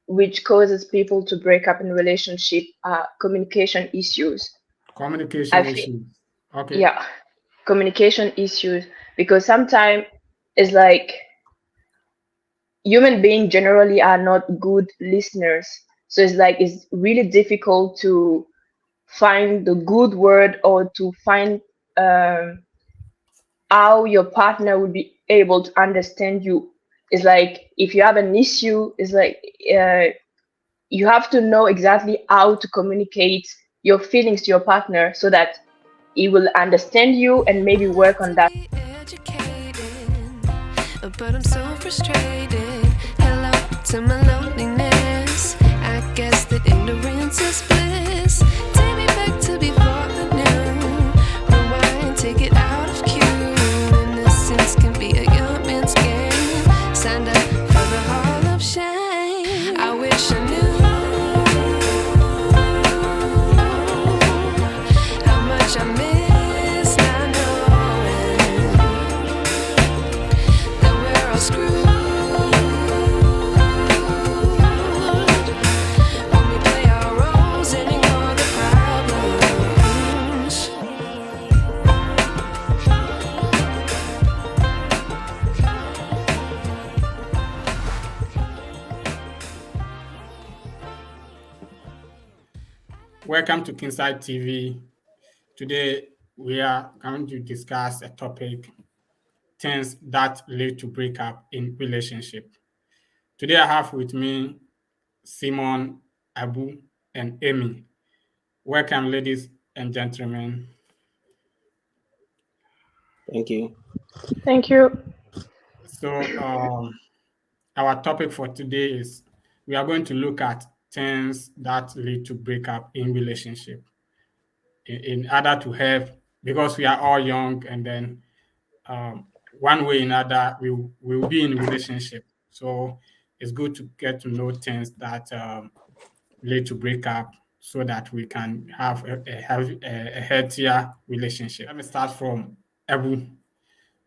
which causes people to break up in relationship are communication issues. I Communication think, issues. Okay. yeah, communication issues, because sometimes it's like human beings generally are not good listeners. So it's like it's really difficult to find the good word, or to find um, how your partner would be able to understand you. It's like if you have an issue, it's like you have to know exactly how to communicate your feelings to your partner so that he will understand you and maybe work on that. But I'm so frustrated. Hello to my loneliness. I guess that ignorance is bliss. Take me back to before I knew. Rewind, take it out of cue. Innocence can be a young man's game. Signed up for the hall of shame. I wish I knew how much I miss not knowing that we're all screwed when we play our roles and ignore the problems. Welcome to Kinside TV. Today we are going to discuss a topic: things that lead to breakup in relationship. Today I have with me Simon, Abu, and Amy. Welcome, ladies and gentlemen. Thank you. Thank you. So, our topic for today is we are going to look at things that lead to breakup in relationship in order to have, because we are all young, and then one way or another we will be in relationship. So it's good to get to know things that lead to breakup so that we can have a healthier relationship. Let me start from Abu.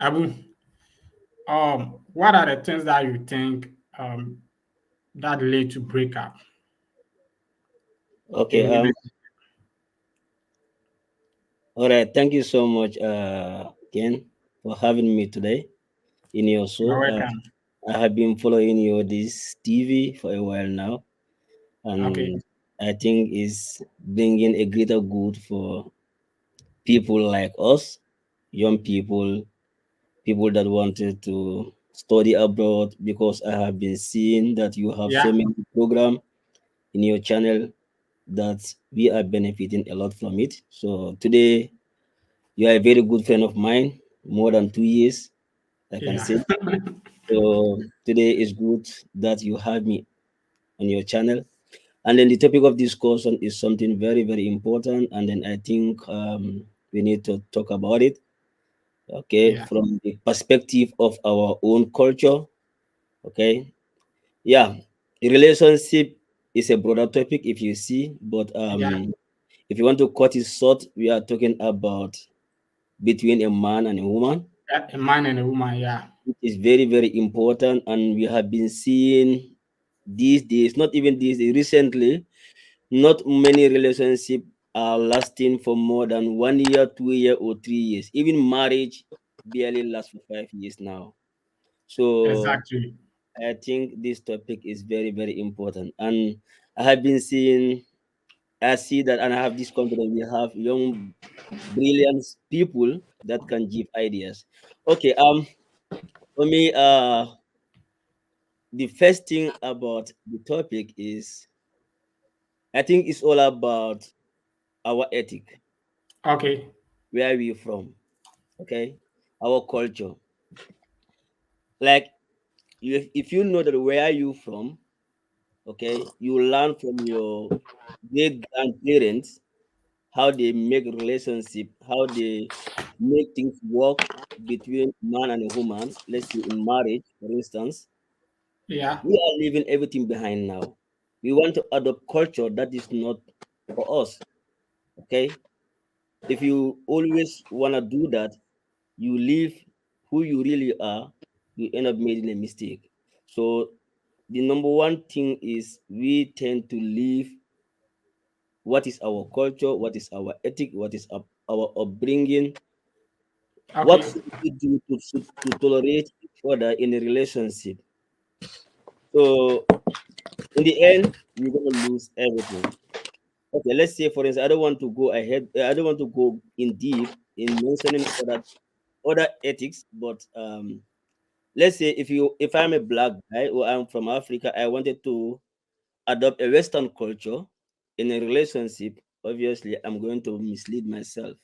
Abu, what are the things that you think that lead to breakup Okay. in relationship? All right. Thank you so much, Ken, for having me today in your You're show. welcome. I have been following your this TV for a while now, Okay. and I think it's bringing a greater good for people like us, young people that wanted to study abroad. Because I have been seeing that you have so Yeah. many program in your channel that we are benefiting a lot from it. So today you are a very good friend of mine, more than 2 years, I can Yeah. say. So today is good that you have me on your channel. And then the topic of discussion is something very, very important. And then I think we need to talk about it, okay, Yeah. from the perspective of our own culture, okay. Yeah, the relationship is a broader topic if you see, but Yeah. if you want to cut it short, we are talking about between a man and a woman. Yeah. A man and a woman. Yeah. It is very, very important, and we have been seeing these days, not even these days, recently, not many relationships are lasting for more than 1 year, 2 year, or 3 years. Even marriage barely lasts for 5 years now. So Exactly. I think this topic is very, very important. And I have been seeing, I see that, and I have this confidence we have young, brilliant people that can give ideas. Okay, for me, the first thing about the topic is I think it's all about our ethic, Okay. where we from, okay, our culture. Like if you know that where you from, okay, you learn from your great grandparents how they make relationship, how they make things work between man and a woman. Let's say in marriage, for instance, Yeah. we are leaving everything behind now. We want to adopt culture that is not for us. Okay, if you always want to do that, you leave who you really are, you end up making a mistake. So the number one thing is we tend to leave what is our culture, what is our ethic, what is our upbringing, what Okay. should we do to tolerate each other in a relationship. So in the end, we're gonna lose everything. Okay, let's say for instance, I don't want to go ahead. I don't want to go in deep in mentioning other ethics, but let's say if I'm a black guy or I'm from Africa, I wanted to adopt a Western culture in a relationship. Obviously, I'm going to mislead myself.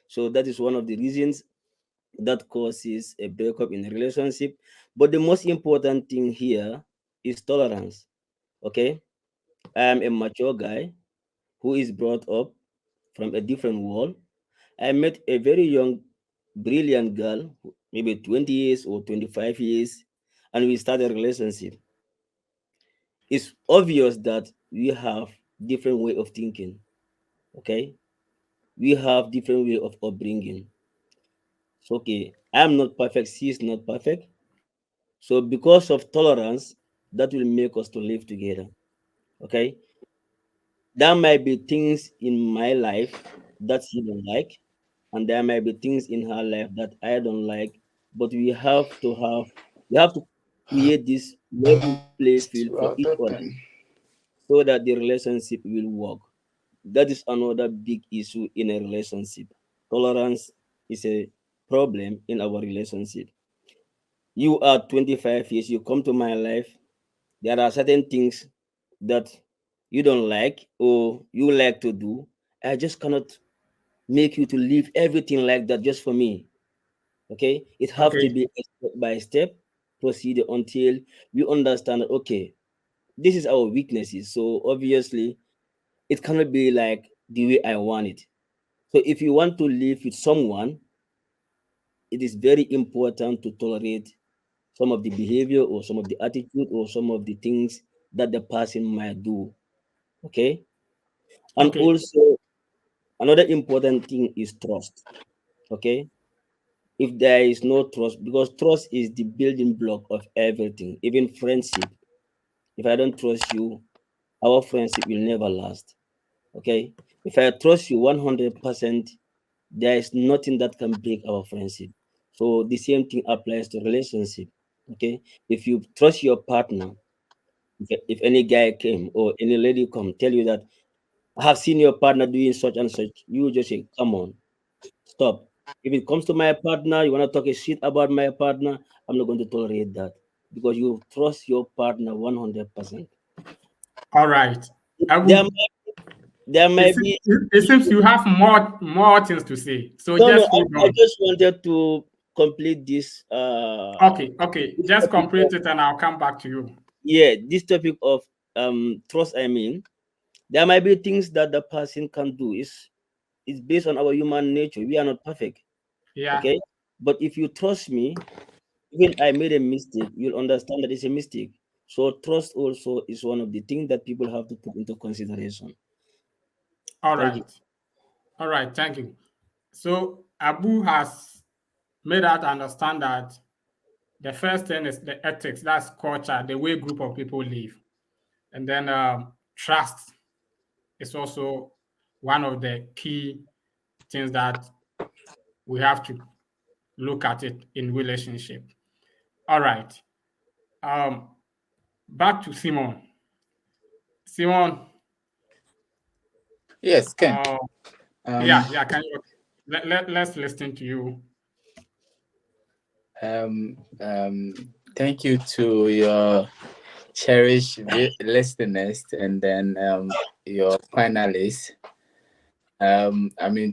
So that is one of the reasons that causes a breakup in a relationship. But the most important thing here is tolerance. Okay, I am a mature guy who is brought up from a different world. I met a very young, brilliant girl, maybe 20 years or 25 years, and we started a relationship. It's obvious that we have different way of thinking. Okay, we have different way of upbringing. So okay, I'm not perfect. She's not perfect. So because of tolerance, that will make us to live together. Okay, there might be things in my life that she don't like, and there might be things in her life that I don't like. But we have to create this level play field for each other so that the relationship will work. That is another big issue in a relationship. Tolerance is a problem in our relationship. You are 25 years, you come to my life, there are certain things that you don't like or you like to do. I just cannot make you to leave everything like that just for me. Okay, it have to Okay. be a step by step procedure until we understand that okay, this is our weaknesses. So obviously, it cannot be like the way I want it. So if you want to live with someone, it is very important to tolerate some of the behavior or some of the attitude or some of the things that the person might do. Okay, and Okay. also another important thing is trust. Okay, if there is no trust, because trust is the building block of everything, even friendship. If I don't trust you, our friendship will never last. Okay, if I trust you 100%, there is nothing that can break our friendship. So the same thing applies to relationship. Okay, if you trust your partner, if any guy came or any lady come tell you that I have seen your partner doing such and such, you just say, come on, stop. If it comes to my partner, you want to talk a shit about my partner, I'm not going to tolerate that because you trust your partner 100%. All right. There Abu, might, there it, might se- be it seems you have more things to say. So no, no. just hold I on. just wanted to complete this. Okay. Okay. This Just topic of complete it and I'll come back to you. yeah, this topic of trust. I mean, there might be things that the person can do. It's based on our human nature. We are not perfect. Yeah. Okay, but if you trust me, even I made a mistake, you'll understand that it's a mistake. So trust also is one of the things that people have to put into consideration. All Thank you. right. All right. Thank you. So Abu has made us understand that the first thing is the ethics, that's culture, the way group of people live. And then trust is also one of the key things that we have to look at it in relationship. All right. Um, back to Simon. Simon, Yes, Ken. uh, Um, yeah, can you let's listen to you. Thank you to your cherished listeners and then your panelists.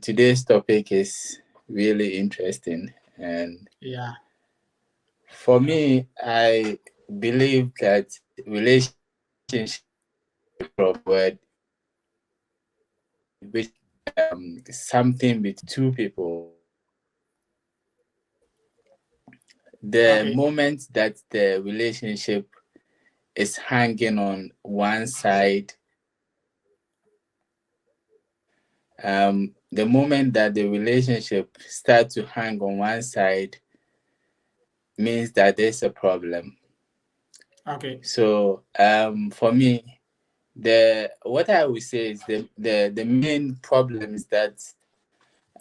Today's topic is really interesting, and Yeah. for me, I believe that relationship from word which something between two people. The Okay. moment that the relationship is hanging on one side, the moment that the relationship starts to hang on one side means that there's a problem. Okay. So for me, the what I would say is the main problems that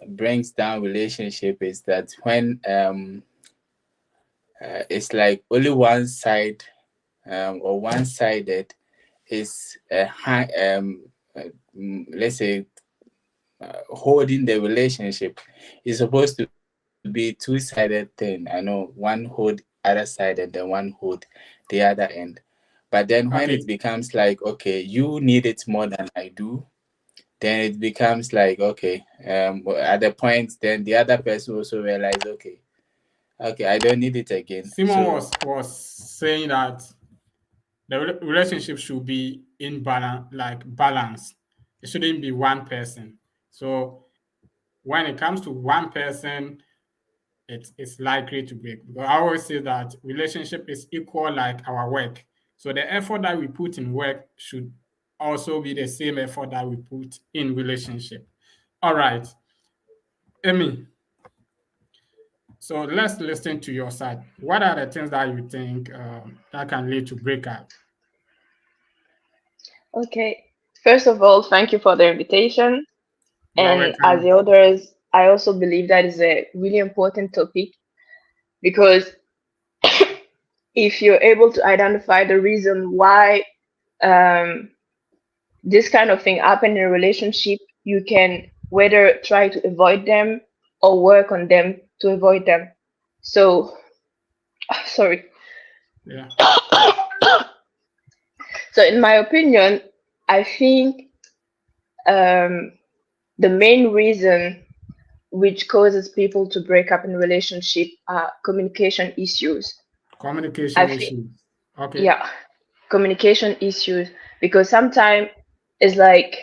brings down relationship is that when it's like only one side or one sided is uh, let's say holding the relationship. It's supposed to be two-sided thing. I know one hold other side and then one hold the other end. But then when it Okay. becomes like, okay, you need it more than I do, then it becomes like, okay, at the point, then the other person also realize, okay, I don't need it again. Simon So was saying that the relationship should be in balance, like balance. It shouldn't be one person. So when it comes to one person, it's likely to break. Because I always say that relationship is equal like our work. So the effort that we put in work should also be the same effort that we put in relationship. All right, Amy. So let's listen to your side. What are the things that you think that can lead to breakup? Okay. First of all, thank you for the invitation. You are And as the welcome. others, I also believe that is a really important topic because if you're able to identify the reason why um, this kind of thing happen in a relationship, you can whether try to avoid them or work on them to avoid them. So, sorry. Yeah. So, in my opinion, I think um, the main reason which causes people to break up in relationship are communication issues. I Communication think, issues. Okay. yeah, communication issues because sometimes it's like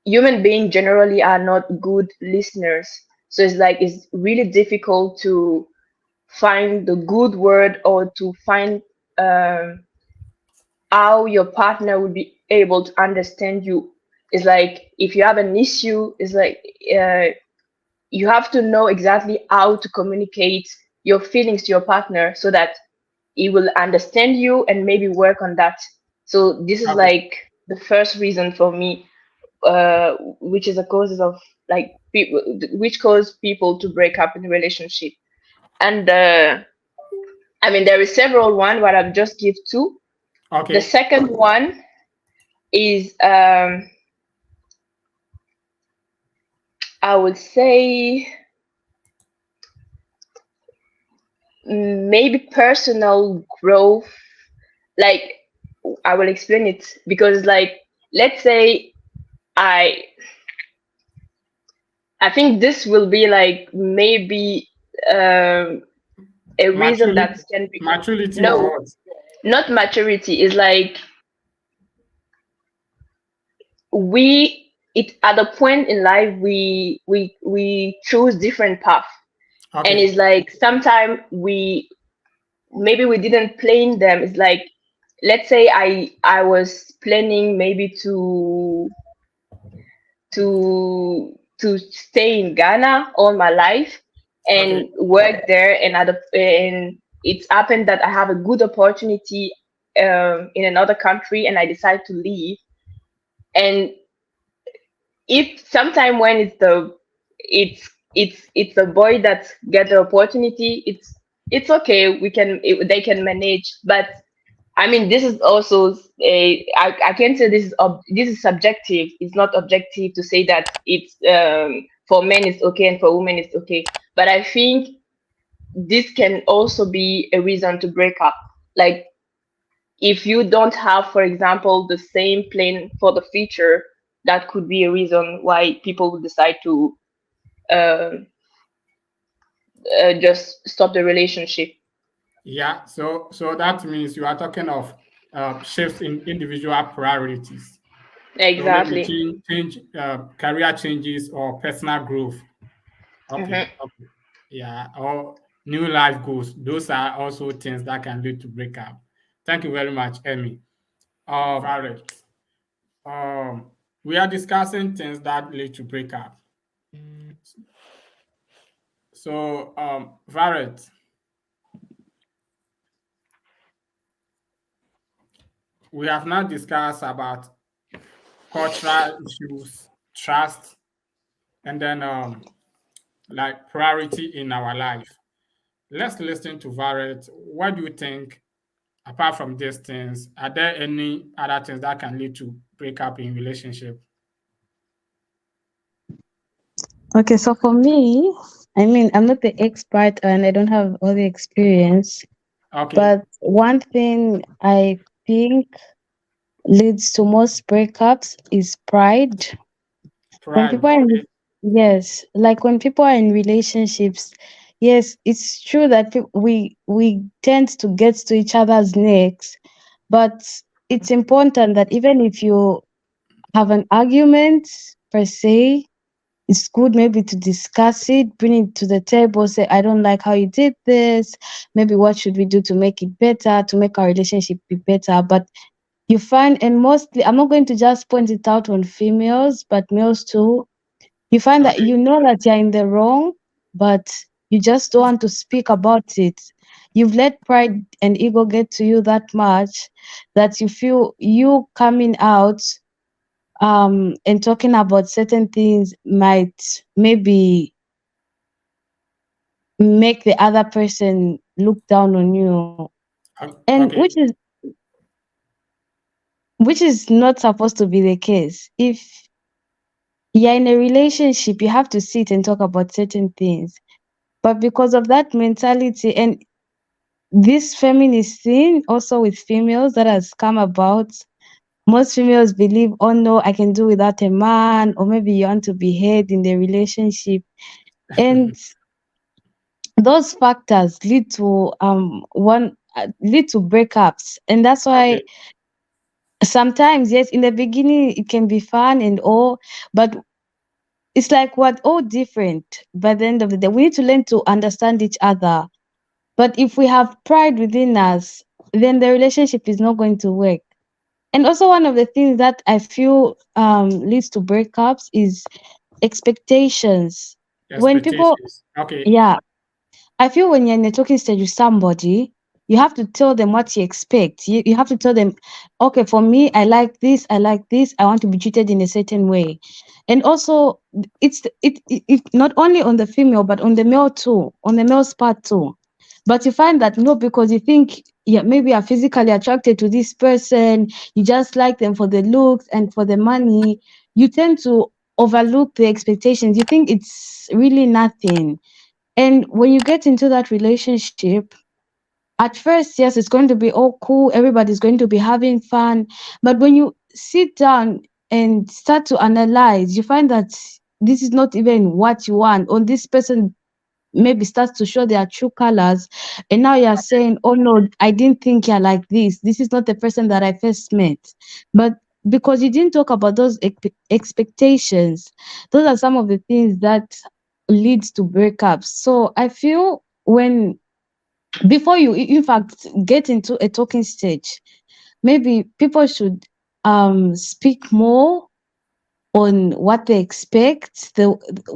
human beings generally are not good listeners. So it's like it's really difficult to find the good word or to find um, how your partner would be able to understand you. It's like if you have an issue, it's like you have to know exactly how to communicate your feelings to your partner so that he will understand you and maybe work on that. So this is Okay. like the first reason for me, which is a causes of like people, which cause people to break up in a relationship. And I mean there is several one, but I'll just give two. The Okay. second one is I would say maybe personal growth. Like I will explain it because like let's say I I think this will be like maybe um, a reason Maturity, that can be maturity no, or what? not maturity. It's like we it at a point in life we choose different path, and Okay. it's like sometimes we maybe we didn't plan them. It's like let's say I was planning maybe to stay in Ghana all my life Okay. and work there, and it's happened that I have a good opportunity in another country, and I decide to leave. And if sometime when it's the boy that get the opportunity, it's okay. They can manage, but I mean, this is also I can't say this is subjective. It's not objective to say that it's for men it's okay and for women it's okay. But I think this can also be a reason to break up. Like if you don't have, for example, the same plan for the future, that could be a reason why people would decide to uh, just stop the relationship. Yeah. So that means you are talking of shifts in individual priorities. So maybe Exactly. change career changes or personal growth. Okay. Hmm. Okay. Yeah. Or new life goals. Those are also things that can lead to breakup. Thank you very much, Emmy. Varret. We are discussing things that lead to breakup. So, Varret, we have now discussed about cultural issues, trust, and then like priority in our life. Let's listen to Varet. What do you think? Apart from these things, are there any other things that can lead to breakup in relationship? Okay, so for me, I mean, I'm not the expert and I don't have all the experience, Okay, but one thing I think leads to most breakups is pride. When pride. people are in, Okay, yes, like when people are in relationships, yes, it's true that we tend to get to each other's necks, but it's important that even if you have an argument per se, it's good maybe to discuss it, bring it to the table, say, I don't like how you did this. Maybe what should we do to make it better, to make our relationship be better? But you find, and mostly, I'm not going to just point it out on females, but males too. You find that okay, you know that you're in the wrong, but you just don't want to speak about it. You've let pride and ego get to you that much that you feel you coming out and talking about certain things might maybe make the other person look down on you, and okay, which is not supposed to be the case. If you're in a relationship, you have to sit and talk about certain things, but because of that mentality and this feminist thing also with females that has come about, most females believe, oh no, I can do without a man, or maybe you want to be head in the relationship. And those factors lead to breakups, and that's why okay, sometimes, yes, in the beginning it can be fun and all, but it's like we're all different. By the end of the day, we need to learn to understand each other. But if we have pride within us, then the relationship is not going to work. And also, one of the things that I feel leads to breakups is expectations. When people, expectations. Okay, yeah, I feel when you're in a talking stage with somebody, you have to tell them what you expect. You have to tell them, okay, for me, I like this, I want to be treated in a certain way. And also, it not only on the female, but on the male too, on the male's part too. But you find that no, because you think, yeah, maybe you're physically attracted to this person, you just like them for the looks and for the money, you tend to overlook the expectations. You think it's really nothing, and when you get into that relationship, at first, yes, it's going to be all cool. Everybody's going to be having fun. But when you sit down and start to analyze, you find that this is not even what you want. Or this person maybe starts to show their true colors. And now you're saying, oh no, I didn't think you're like this. This is not the person that I first met. But because you didn't talk about those expectations, those are some of the things that leads to breakups. So I feel when before you in fact get into a talking stage, maybe people should speak more on what they expect, the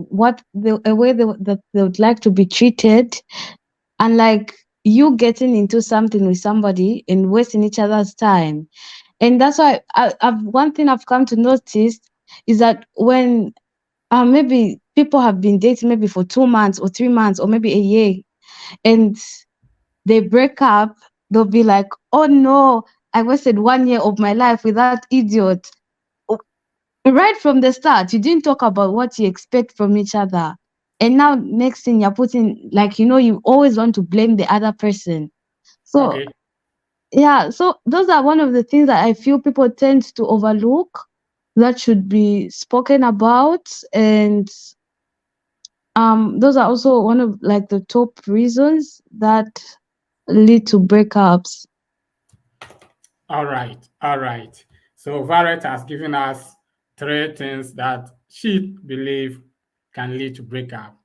what the a way that they would like to be treated, and like you getting into something with somebody and wasting each other's time. And that's why I've one thing I've come to notice is that when maybe people have been dating maybe for 2 months or 3 months or maybe a year, and they break up, they'll be like, oh no, I wasted 1 year of my life with that idiot. O- Right from the start, you didn't talk about what you expect from each other. And now, next thing you're putting, like, you always want to blame the other person. So, okay. yeah, so those are one of the things that I feel people tend to overlook that should be spoken about. And those are also one of like the top reasons that lead to breakups. All right, all right. So Varet has given us three things that she believes can lead to breakup: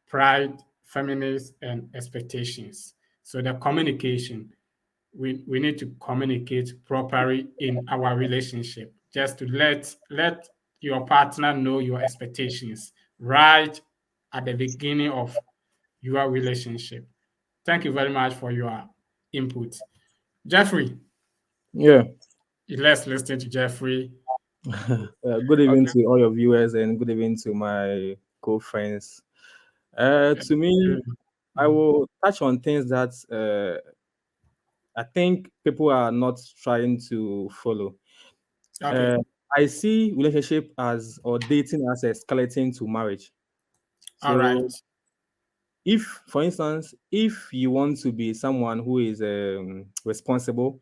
pride, feminists, and expectations. So the communication, we need to communicate properly in our relationship, just to let your partner know your expectations right at the beginning of your relationship. Thank you very much for your input. Jeffrey, Yeah. Let's listen to Jeffrey. Good evening Okay. to all your viewers and good evening to my co-friends. To me, I Mhm. will touch on things that I think people are not trying to follow. Okay. Uh, I see relationship as or dating as escalating to marriage. All right. So, if, for instance, if you want to be someone who is responsible,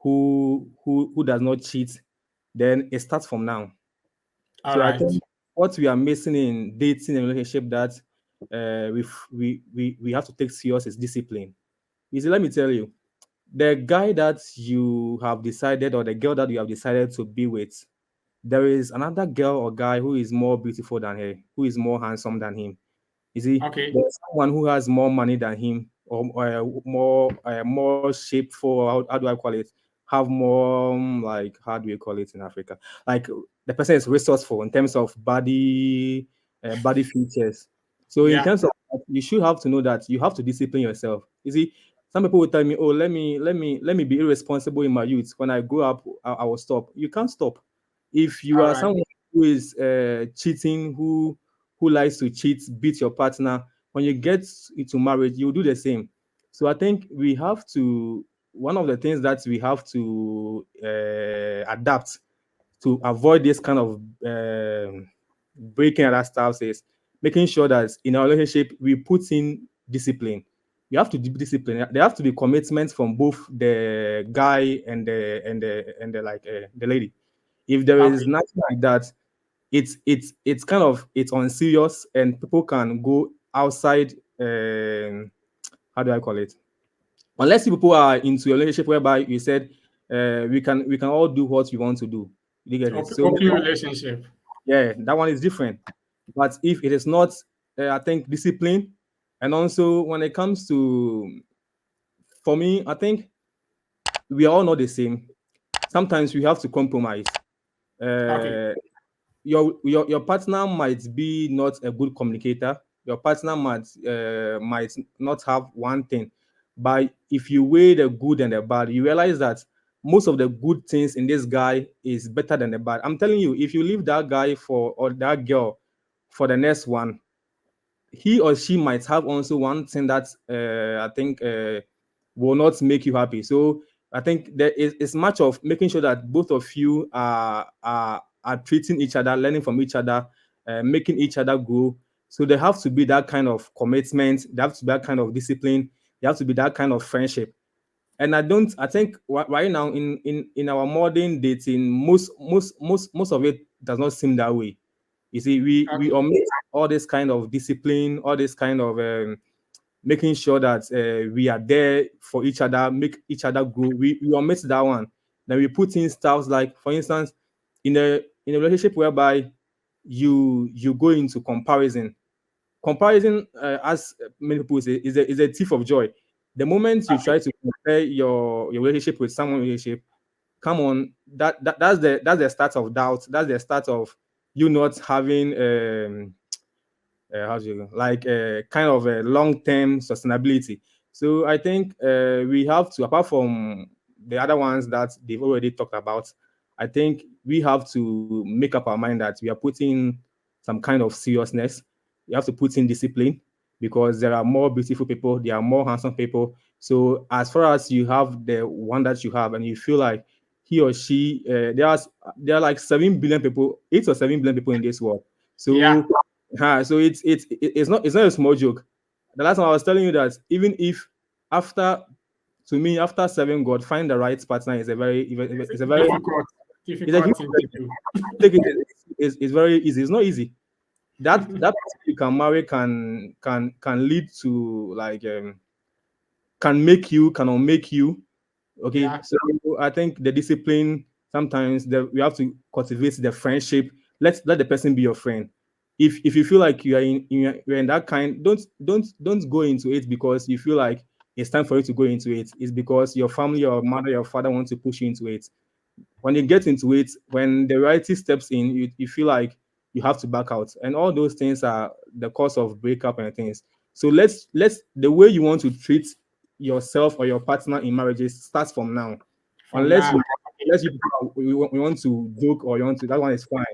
who does not cheat, then it starts from now. All So I right. think what we are missing in dating and relationship that we have to take serious is discipline. You see, let me tell you, the guy that you have decided or the girl that you have decided to be with, there is another girl or guy who is more beautiful than her, who is more handsome than him. You see, Okay. there's someone who has more money than him, or more shapeful. How do I call it? Have more like how do you call it in Africa? Like the person is resourceful in terms of body features. So in Yeah. terms of that, you should have to know that you have to discipline yourself. You see, some people will tell me, "Oh, let me be irresponsible in my youth. When I grow up, I will stop." You can't stop. If you All are right. someone who is cheating, who likes to cheat, beat your partner, when you get into marriage, you do the same. So I think we have to, one of the things that we have to adapt to avoid this kind of breaking other styles is making sure that in our relationship we put in discipline. We have to be discipline. There have to be commitments from both the guy and the like the lady. If there is Okay. nothing like that, it's kind of it's unserious and people can go outside. How do I call it? Unless you people are into a relationship whereby you said we can all do what we want to do. You get it? So Open relationship. yeah, that one is different. But if it is not, I think discipline, and also when it comes to, for me, I think we are all not the same. Sometimes we have to compromise. Okay. Uh, your partner might be not a good communicator. Your partner might not have one thing, but if you weigh the good and the bad, you realize that most of the good things in this guy is better than the bad. I'm telling you, if you leave that guy for or that girl for the next one, he or she might have also one thing that I think will not make you happy. So I think there is it's much of making sure that both of you are treating each other, learning from each other, making each other grow. So there have to be that kind of commitment. There have to be that kind of discipline. There have to be that kind of friendship. And I think right now in our modern dating, most of it does not seem that way. You see, we Okay. omit all this kind of discipline, all this kind of making sure that we are there for each other, make each other grow. We omit that one. Then we put in styles like, for instance, in a relationship whereby you go into comparison. Comparison, as many people say, is a thief of joy. The moment you Okay. try to compare your relationship with someone relationship, come on, that's the start of doubt. That's the start of you not having how do you like kind of a long-term sustainability. So I think we have to, apart from the other ones that they've already talked about, I think we have to make up our mind that we are putting some kind of seriousness. We have to put in discipline because there are more beautiful people, there are more handsome people. So as far as you have the one that you have and you feel like he or she, there are like 7 billion people, 8 or 7 billion people in this world. Yeah. So so it's not a small joke. The last time I was telling you that even if after to me after serving God, find the right partner is a very It's it's a very difficult. it's a huge Difficult thing to blessing. do. Take it is very easy. It's not easy. That person you can marry can lead to like can make you, can unmake you. Okay, Yeah. so I think the discipline sometimes we have to cultivate the friendship. Let the person be your friend. If you feel like you're in that kind, don't go into it because you feel like it's time for you to go into it. It's because your family, your mother, your father want to push you into it. When you get into it, when the reality steps in, you feel like you have to back out, and all those things are the cause of breakup and things. So let's the way you want to treat yourself or your partner in marriages starts from now. From Unless you now. unless you people we want to joke or you want to, that one is fine.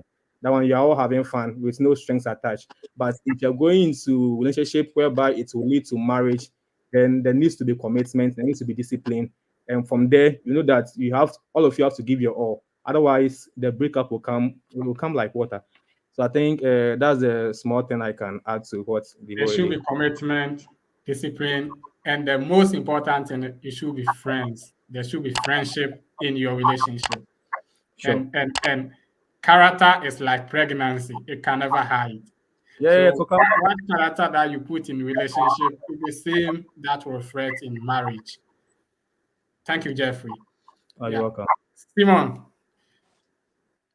That one you're all having fun with no strings attached. But if you're going into relationship whereby it will lead to marriage, then there needs to be commitment, there needs to be discipline. And from there, you know that you have all of you have to give your all. Otherwise, the breakup will come like water. So I think that's a small thing I can add to what the There whole should lady. be commitment, discipline, and the most important thing, you should be friends. There should be friendship in your relationship. Sure. And character is like pregnancy; it can never hide. Yeah, yeah, So so come. what character that you put in relationship is the same that will reflect in marriage. Thank you, Jeffrey. Oh, you're Yeah, welcome. Simon,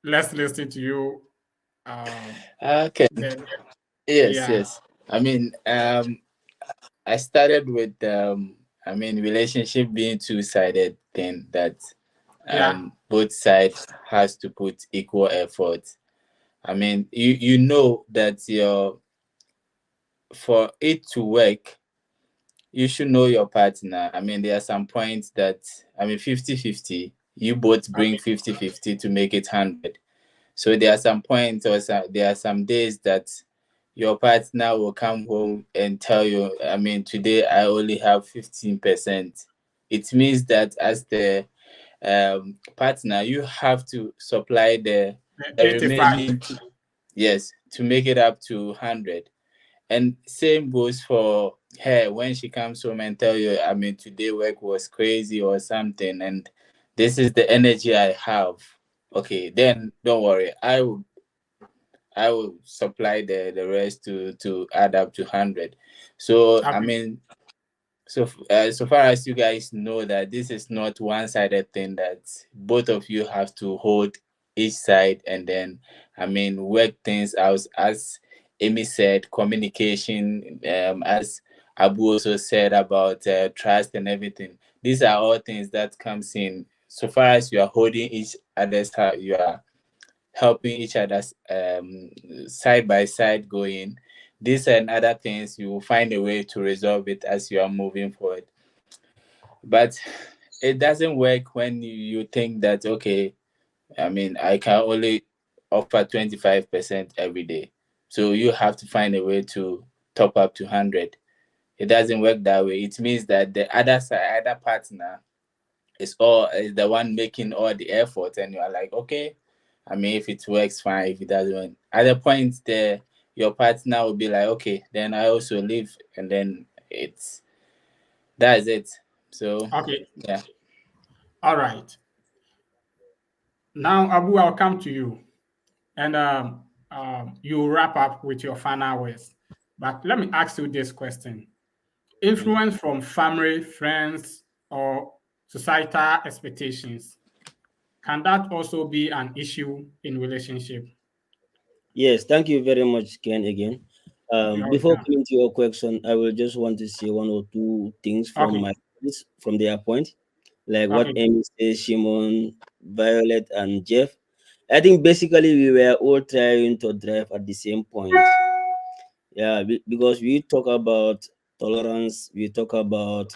let's listen to you. Um, Okay. then Yes, yeah, yes. I mean, I started with relationship being two-sided thing that yeah, both sides has to put equal effort. I mean, you know that your for it to work, you should know your partner. I mean, there are some points that, 50-50. You both bring okay, 50-50 to make it 100. So there are some points there are some days that your partner will come home and tell you, today I only have 15%. It means that as the partner, you have to supply the 85. remaining, yes, to make it up to 100. And same goes for her when she comes home and tell you, today work was crazy or something, and this is the energy I have. Okay, then don't worry. I will supply the rest to add up to 100. So Okay, so far as you guys know that this is not one-sided thing, that both of you have to hold each side, and then work things out. As Amy said, communication, as Abu also said about trust and everything. These are all things that comes in so far as you are holding each other's hand, you are helping each other's side by side going. These and other things, you will find a way to resolve it as you are moving forward. But it doesn't work when you think that, okay, I can only offer 25% every day. So you have to find a way to top up to 100. It doesn't work that way. It means that the other side, other partner is the one making all the effort, and you are like, okay, if it works, fine. If it doesn't, at the point there, your partner will be like, okay, then I also leave, and then that's it. So okay, yeah. all right. Now, Abu, I'll come to you, and you wrap up with your final words. But let me ask you this question: influence from family, friends, or societal expectations, can that also be an issue in relationship? Yes, thank you very much, Ken, again. You're Before welcome. coming to your question, I will just want to say one or two things from Okay, my friends, from their point, like what okay, Amy says, Shimon, Violet, and Jeff. I think basically we were all trying to drive at the same point. Yeah, because we talk about tolerance, we talk about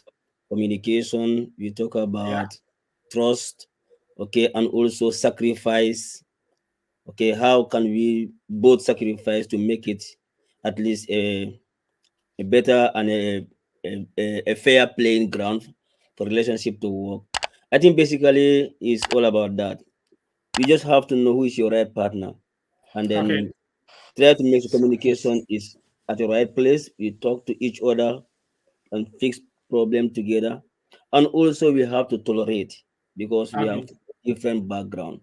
communication, we talk yeah, about trust, okay, and also sacrifice. Okay, how can we both sacrifice to make it at least a better and a fair playing ground for relationship to work? I think basically it's all about that. You just have to know who is your right partner, and okay, then try to make the communication is at the right place. We talk to each other and fix problem together, and also we have to tolerate because we have okay, different background.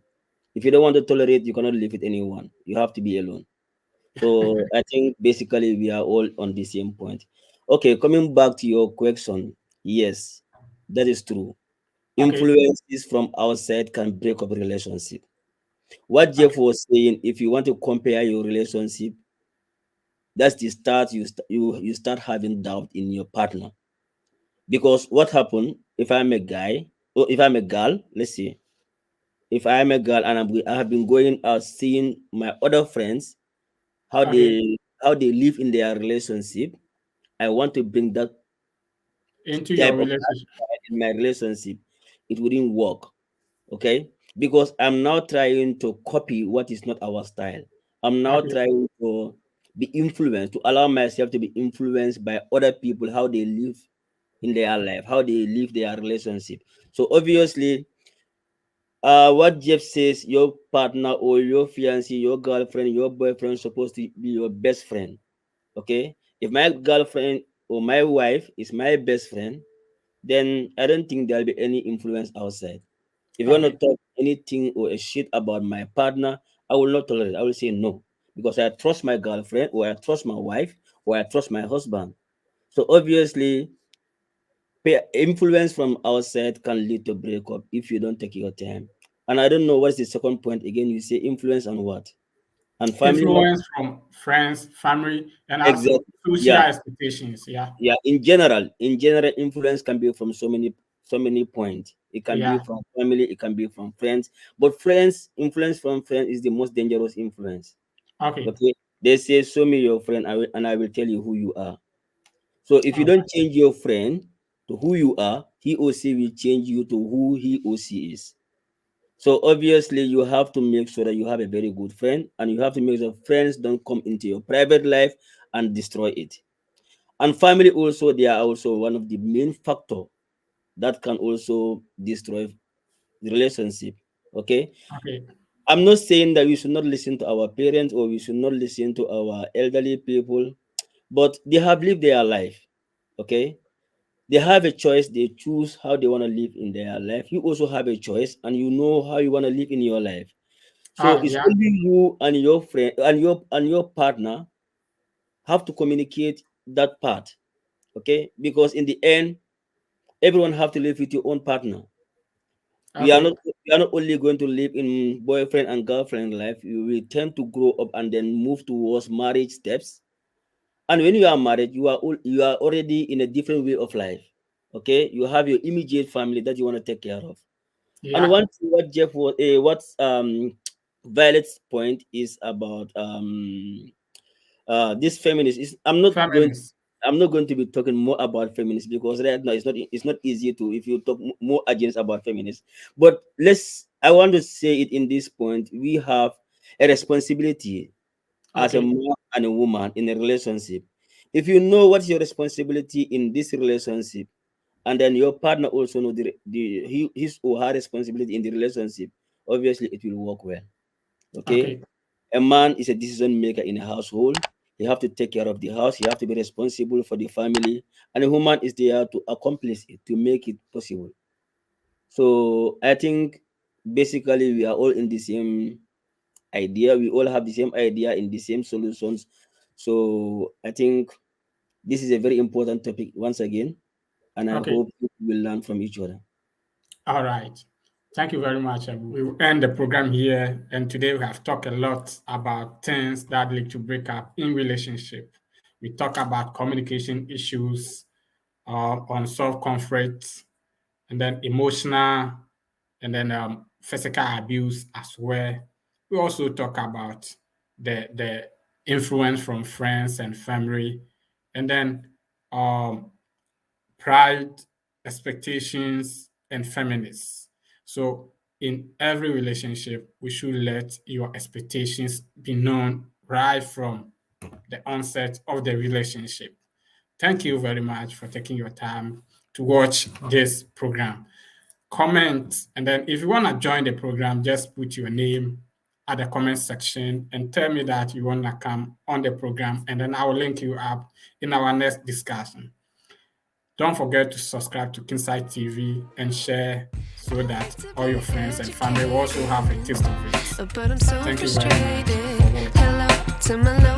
If you don't want to tolerate, you cannot live with anyone. You have to be alone. So I think basically we are all on the same point. Okay, coming back to your question, yes, that is true. okay, Influences from outside can break up a relationship. What Jeff okay, was saying, if you want to compare your relationship, that's the start. You start having doubt in your partner because what happened if I'm a guy or if I'm a girl? Let's see. If I'm a girl and I have been going out seeing my other friends okay. how they live in their relationship. I want to bring that Into your type of relationship. lifestyle in my relationship. It wouldn't work. Okay. because I'm now trying to copy what is not our style. I'm now Okay. trying to be influenced, to allow myself to be influenced by other people, how they live in their life, how they live their relationship. So obviously, what Jeff says, your partner or your fiancé, your girlfriend, your boyfriend is supposed to be your best friend. Okay, if my girlfriend or my wife is my best friend, then I don't think there'll be any influence outside. If you want to Okay. talk anything or a shit about my partner, I will not tolerate. I will say no because I trust my girlfriend or I trust my wife or I trust my husband. So obviously, influence from outside can lead to breakup if you don't take your time. And I don't know what's the second point again. You say influence on what? And family members. Influence from friends, family, and also Exactly. social Yeah. expectations. Yeah. Yeah. In general, influence can be from so many points. It can be Yeah. from family. It can be from friends. But influence from friends is the most dangerous influence. Okay. Okay. They say, "Show me your friend, and I will tell you who you are." So if you All don't change your friend to who you are, he or she will change you to who he or she is. So obviously, you have to make sure that you have a very good friend, and you have to make sure friends don't come into your private life and destroy it. And family also, they are also one of the main factor that can also destroy the relationship. Okay, right. Okay. I'm not saying that we should not listen to our parents or we should not listen to our elderly people, but they have lived their life. Okay, they have a choice. They choose how they want to live in their life. You also have a choice, and you know how you want to live in your life. So Oh, it's yeah. only you and your friend and your partner have to communicate that part. Okay, because in the end, everyone have to live with your own partner. We are Okay. not we are not only going to live in boyfriend and girlfriend life. You will tend to grow up and then move towards marriage steps. And when you are married, you are already in a different way of life. Okay, you have your immediate family that you want to take care of. And Yeah. one thing what Jeff was what Violet's point is about this feminist is Feminists. I'm not going to be talking more about feminists because right now it's not easy to if you talk more against about feminists. But I want to say it in this point. We have a responsibility as a Okay. man and a woman in a relationship. If you know what's your responsibility in this relationship, and then your partner also know his or her responsibility in the relationship, obviously it will work well. Okay, Okay. a man is a decision maker in a household. He have to take care of the house. He have to be responsible for the family, and a woman is there to accomplish it, to make it possible. So I think basically we are all in the same idea. We all have the same idea in the same solutions. So I think this is a very important topic once again, and I Okay. hope we will learn from each other. All right. Thank you very much. We will end the program here. And today we have talked a lot about things that lead to breakup in relationship. We talk about communication issues, unsolved conflicts, and then emotional, and then physical abuse as well. We also talk about the influence from friends and family, and then um, pride, expectations, and feminists. So, in every relationship, we should let your expectations be known right from the onset of the relationship. Thank you very much for taking your time to watch this program. Comment, and then if you want to join the program, just put your name at the comment section and tell me that you want to come on the program, and then I will link you up in our next discussion. Don't forget to subscribe to Kinsight TV and share so that all your friends and family will also have a taste of it. But I'm so Thank you very much frustrated. for watching. Hello to my